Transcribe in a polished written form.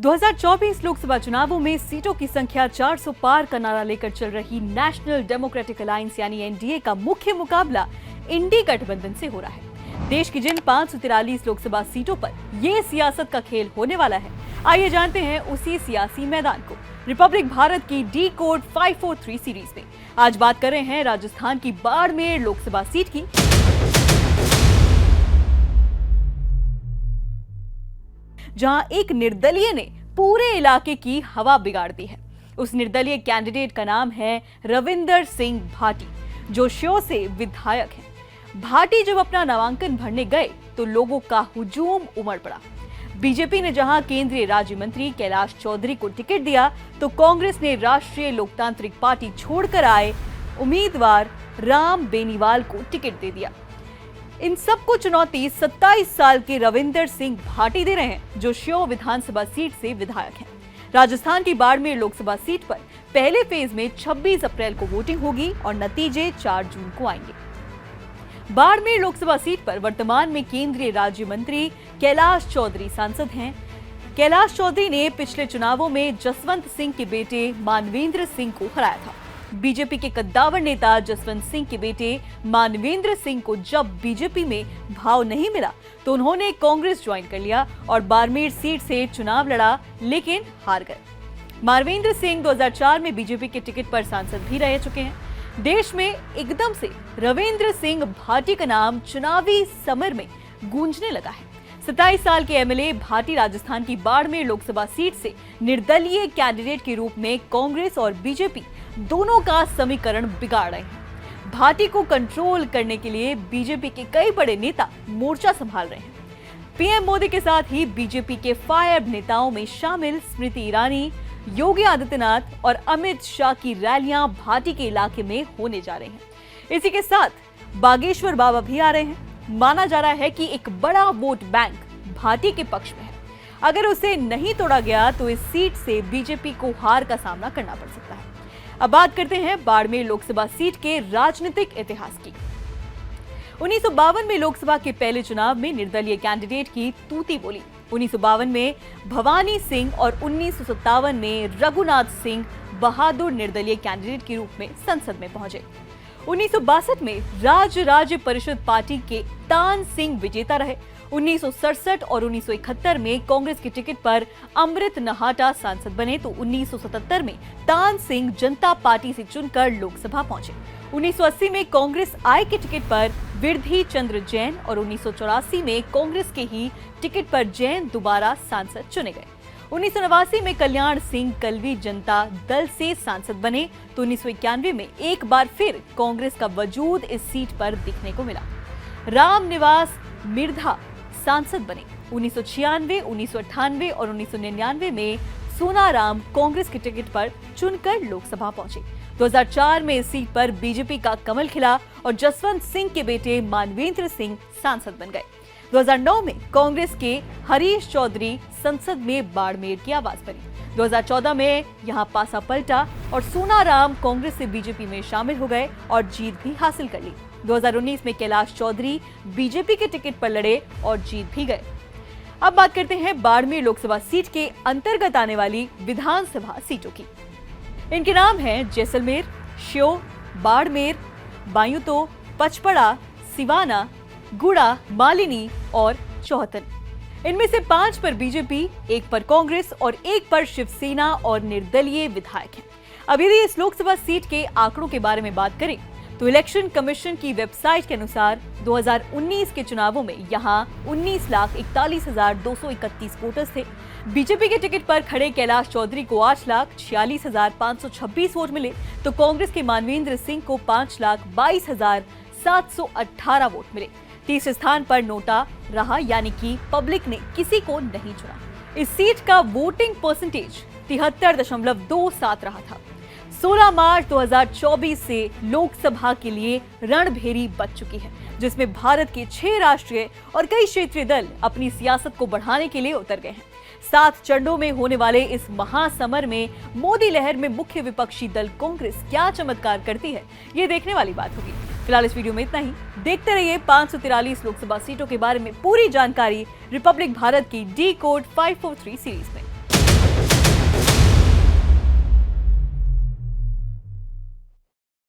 2024 लोकसभा चुनावों में सीटों की संख्या 400 पार का नारा लेकर चल रही नेशनल डेमोक्रेटिक अलायंस यानी एनडीए का मुख्य मुकाबला इंडी गठबंधन से हो रहा है। देश की जिन 543 लोकसभा सीटों पर ये सियासत का खेल होने वाला है, आइए जानते हैं उसी सियासी मैदान को। रिपब्लिक भारत की डी कोड 543 सीरीज में आज बात कर रहे हैं राजस्थान की बाड़मेर लोकसभा सीट की, जहां एक निर्दलीय ने पूरे इलाके की हवा बिगाड़ दी है। उस निर्दलीय कैंडिडेट का नाम है रविंदर सिंह भाटी, जो श्योर से विधायक हैं। भाटी जब अपना नामांकन भरने गए तो लोगों का हुजूम उमड़ पड़ा। बीजेपी ने जहां केंद्रीय राज्य मंत्री कैलाश चौधरी को टिकट दिया, तो कांग्रेस ने राष्ट्रीय लोकतांत्रिक पार्टी छोड़कर आए उम्मीदवार राम बेनीवाल को टिकट दे दिया। इन सबको चुनौती 27 साल के रविंदर सिंह भाटी दे रहे हैं, जो श्योर विधानसभा सीट से विधायक हैं। राजस्थान की बाड़मेर लोकसभा सीट पर पहले फेज में 26 अप्रैल को वोटिंग होगी और नतीजे 4 जून को आएंगे। बाड़मेर लोकसभा सीट पर वर्तमान में केंद्रीय राज्य मंत्री कैलाश चौधरी सांसद हैं। कैलाश चौधरी ने पिछले चुनावों में जसवंत सिंह के बेटे मानवेंद्र सिंह को हराया था। बीजेपी के कद्दावर नेता जसवंत सिंह के बेटे मानवेंद्र सिंह को जब बीजेपी में भाव नहीं मिला तो उन्होंने कांग्रेस ज्वाइन कर लिया और बाड़मेर सीट से चुनाव लड़ा, लेकिन हार गए। मानवेंद्र सिंह 2004 में बीजेपी के टिकट पर सांसद भी रह चुके हैं। देश में एकदम से रविंद्र सिंह भाटी का नाम चुनावी समर में गूंजने लगा है। 27 साल के एमएलए भाटी राजस्थान की बाड़मेर लोकसभा सीट से निर्दलीय कैंडिडेट के रूप में कांग्रेस और बीजेपी दोनों का समीकरण बिगाड़ रहे हैं। भाटी को कंट्रोल करने के लिए बीजेपी के कई बड़े नेता मोर्चा संभाल रहे हैं। पीएम मोदी के साथ ही बीजेपी के फायर नेताओं में शामिल स्मृति ईरानी, योगी आदित्यनाथ और अमित शाह की रैलियां भाटी के इलाके में होने जा रही हैं। इसी के साथ बागेश्वर बाबा भी आ रहे हैं। माना जा रहा है कि एक बड़ा वोट बैंक भाटी के पक्ष में है। अगर उसे नहीं तोड़ा गया तो इस सीट से बीजेपी को हार का सामना करना पड़ सकता है। अब बात करते हैं बाड़मेर लोकसभा सीट के राजनीतिक इतिहास की। 1952 में लोकसभा के पहले चुनाव में निर्दलीय कैंडिडेट की तूती बोली। 1952 में भवानी सिंह और 1957 में रघुनाथ सिंह बहादुर निर्दलीय कैंडिडेट के रूप में संसद में पहुंचे। 1962 में राज्य परिषद पार्टी के तान सिंह विजेता रहे। 1967 और 1971 में कांग्रेस के टिकट पर अमृत नहाटा सांसद बने, तो 1977 में तान सिंह जनता पार्टी से चुनकर लोकसभा पहुंचे। 1980 में कांग्रेस आई के टिकट पर विरधी चंद्र जैन और 1984 में कांग्रेस के ही टिकट पर जैन दोबारा सांसद चुने गए। 1989 में कल्याण सिंह कलवी जनता दल से सांसद बने, तो 1991 में एक बार फिर कांग्रेस का वजूद इस सीट पर दिखने को मिला। राम निवास मिर्धा सांसद बने। 1996, 1998 और 1999 में सोनाराम कांग्रेस के टिकट पर चुनकर लोकसभा पहुंचे। 2004 में इस सीट पर बीजेपी का कमल खिला और जसवंत सिंह के बेटे मानवेंद्र सिंह सांसद बन गए। 2009 में कांग्रेस के हरीश चौधरी संसद में बाड़मेर की आवाज बनी। 2014 में यहां पासा पलटा और सोनाराम कांग्रेस से बीजेपी में शामिल हो गए और जीत भी हासिल कर ली। 2019 में कैलाश चौधरी बीजेपी के टिकट पर लड़े और जीत भी गए। अब बात करते हैं बाड़मेर लोकसभा सीट के अंतर्गत आने वाली विधानसभा सीटों की। इनके नाम हैं जैसलमेर, श्योर, बाड़मेर, बायूतो, पचपड़ा, सिवाना, गुड़ा, मालिनी और चौहतन। इनमें से 5 पर बीजेपी, 1 पर कांग्रेस और 1 पर शिवसेना और निर्दलीय विधायक हैं। अब यदि इस लोकसभा सीट के आंकड़ों के बारे में बात करें तो इलेक्शन कमीशन की वेबसाइट के अनुसार 2019 के चुनावों में यहां 19,41,231 वोटर्स थे। बीजेपी के टिकट पर खड़े कैलाश चौधरी को 8,46,526 वोट मिले, तो कांग्रेस के मानवेंद्र सिंह को 5,22,718 वोट मिले। तीसरे स्थान पर नोटा रहा, यानी कि पब्लिक ने किसी को नहीं चुना। इस सीट का वोटिंग परसेंटेज 73.27 रहा था। 16 मार्च 2024 से लोकसभा के लिए रणभेरी बच चुकी है, जिसमें भारत के 6 राष्ट्रीय और कई क्षेत्रीय दल अपनी सियासत को बढ़ाने के लिए उतर गए हैं। 7 चरणों में होने वाले इस महासमर में मोदी लहर में मुख्य विपक्षी दल कांग्रेस क्या चमत्कार करती है, ये देखने वाली बात होगी। फिलहाल इस वीडियो में इतना ही। देखते रहिए 543 लोकसभा सीटों के बारे में पूरी जानकारी रिपब्लिक भारत की डी कोड 543 सीरीज में। है।